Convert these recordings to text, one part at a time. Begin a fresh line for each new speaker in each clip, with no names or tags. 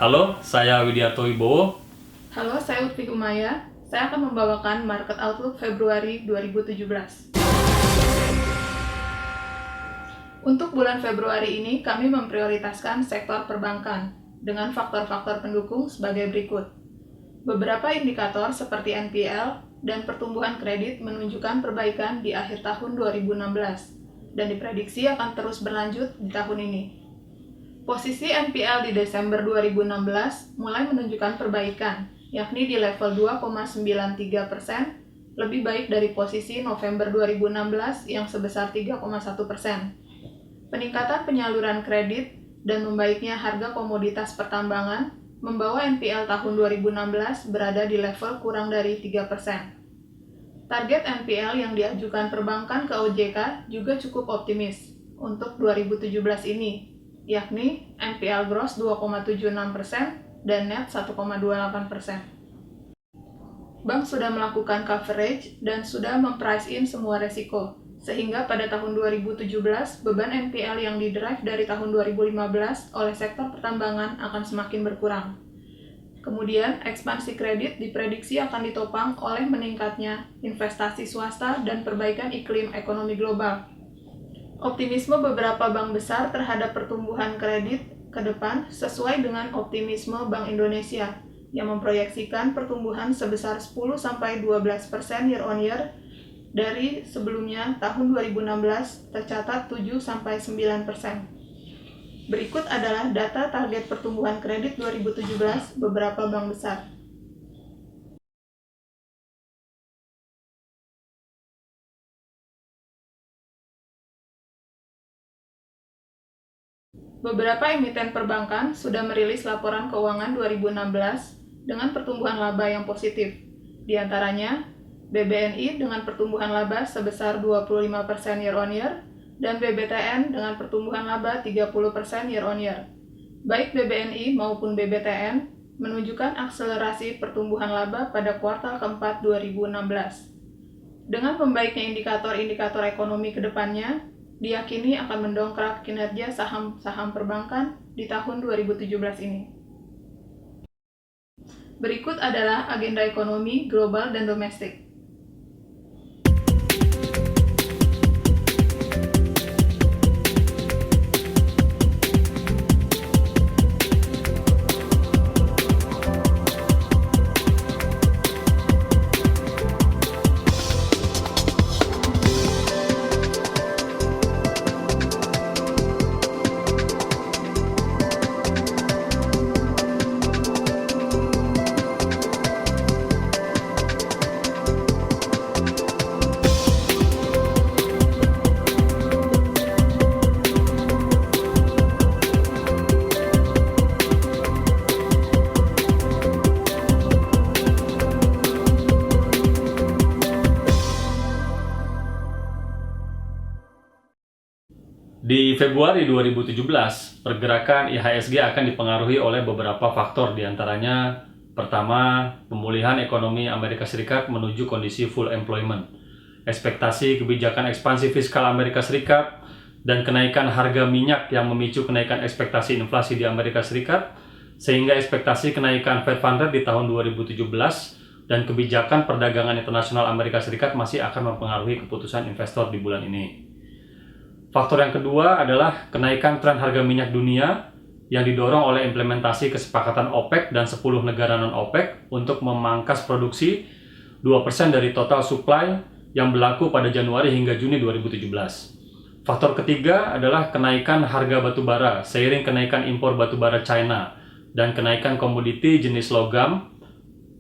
Halo, saya Widiarto Wibowo.
Halo, saya Utfi Umaya. Saya akan membawakan Market Outlook Februari 2017. Untuk bulan Februari ini, kami memprioritaskan sektor perbankan dengan faktor-faktor pendukung sebagai berikut. Beberapa indikator seperti NPL dan pertumbuhan kredit menunjukkan perbaikan di akhir tahun 2016 dan diprediksi akan terus berlanjut di tahun ini. Posisi NPL di Desember 2016 mulai menunjukkan perbaikan, yakni di level 2,93%, lebih baik dari posisi November 2016 yang sebesar 3,1%. Peningkatan penyaluran kredit dan membaiknya harga komoditas pertambangan membawa NPL tahun 2016 berada di level kurang dari 3%. Target NPL yang diajukan perbankan ke OJK juga cukup optimis untuk 2017 ini, yakni NPL gross 2,76% dan net 1,28%. Bank sudah melakukan coverage dan sudah memprice in semua resiko, sehingga pada tahun 2017 beban NPL yang didrive dari tahun 2015 oleh sektor pertambangan akan semakin berkurang. Kemudian, ekspansi kredit diprediksi akan ditopang oleh meningkatnya investasi swasta dan perbaikan iklim ekonomi global. Optimisme beberapa bank besar terhadap pertumbuhan kredit ke depan sesuai dengan optimisme Bank Indonesia yang memproyeksikan pertumbuhan sebesar 10-12% year on year dari sebelumnya tahun 2016 tercatat 7-9%. Berikut adalah data target pertumbuhan kredit 2017 beberapa bank besar. Beberapa emiten perbankan sudah merilis laporan keuangan 2016 dengan pertumbuhan laba yang positif. Di antaranya, BBNI dengan pertumbuhan laba sebesar 25% year on year dan BBTN dengan pertumbuhan laba 30% year on year. Baik BBNI maupun BBTN menunjukkan akselerasi pertumbuhan laba pada kuartal keempat 2016. Dengan membaiknya indikator-indikator ekonomi ke depannya, diyakini akan mendongkrak kinerja saham-saham perbankan di tahun 2017 ini. Berikut adalah agenda ekonomi global dan domestik.
Di Februari 2017, pergerakan IHSG akan dipengaruhi oleh beberapa faktor, diantaranya pertama, pemulihan ekonomi Amerika Serikat menuju kondisi full employment, ekspektasi kebijakan ekspansi fiskal Amerika Serikat, dan kenaikan harga minyak yang memicu kenaikan ekspektasi inflasi di Amerika Serikat, sehingga ekspektasi kenaikan Fed Fund Rate di tahun 2017 dan kebijakan perdagangan internasional Amerika Serikat masih akan mempengaruhi keputusan investor di bulan ini. Faktor yang kedua adalah kenaikan tren harga minyak dunia yang didorong oleh implementasi kesepakatan OPEC dan 10 negara non-OPEC untuk memangkas produksi 2% dari total supply yang berlaku pada Januari hingga Juni 2017. Faktor ketiga adalah kenaikan harga batu bara seiring kenaikan impor batu bara China dan kenaikan komoditi jenis logam,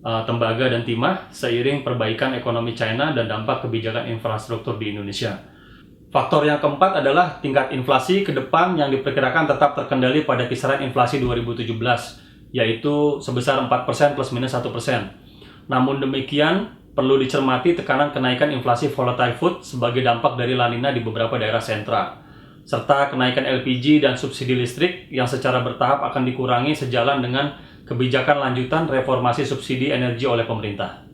tembaga, dan timah seiring perbaikan ekonomi China dan dampak kebijakan infrastruktur di Indonesia. Faktor yang keempat adalah tingkat inflasi ke depan yang diperkirakan tetap terkendali pada kisaran inflasi 2017, yaitu sebesar 4% plus minus 1%. Namun demikian, perlu dicermati tekanan kenaikan inflasi volatile food sebagai dampak dari La Nina di beberapa daerah sentra, serta kenaikan LPG dan subsidi listrik yang secara bertahap akan dikurangi sejalan dengan kebijakan lanjutan reformasi subsidi energi oleh pemerintah.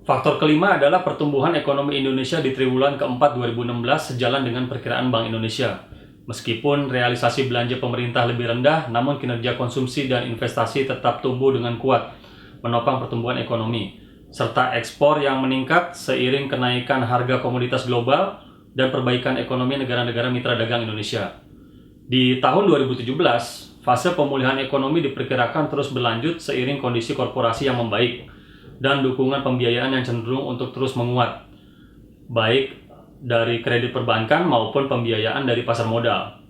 Faktor kelima adalah pertumbuhan ekonomi Indonesia di triwulan keempat 2016 sejalan dengan perkiraan Bank Indonesia, Meskipun realisasi belanja pemerintah lebih rendah, namun kinerja konsumsi dan investasi tetap tumbuh dengan kuat, menopang pertumbuhan ekonomi, serta ekspor yang meningkat seiring kenaikan harga komoditas global dan perbaikan ekonomi negara-negara mitra dagang Indonesia. Di tahun 2017, fase pemulihan ekonomi diperkirakan terus berlanjut seiring kondisi korporasi yang membaik dan dukungan pembiayaan yang cenderung untuk terus menguat, baik dari kredit perbankan maupun pembiayaan dari pasar modal,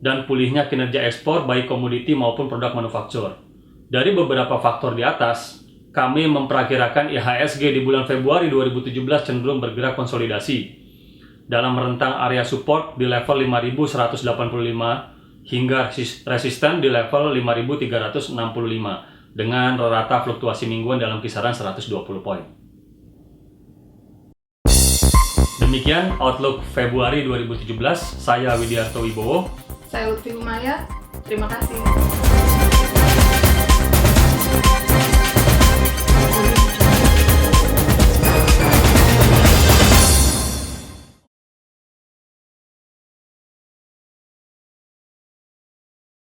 dan pulihnya kinerja ekspor baik komoditi maupun produk manufaktur. Dari beberapa faktor di atas, kami memperkirakan IHSG di bulan Februari 2017 cenderung bergerak konsolidasi dalam rentang area support di level 5.185 hingga resisten di level 5.365 dengan rata fluktuasi mingguan dalam kisaran 120 poin. Demikian Outlook Februari 2017, saya Widiarto Wibowo.
Saya Lutfi Humaya, terima kasih.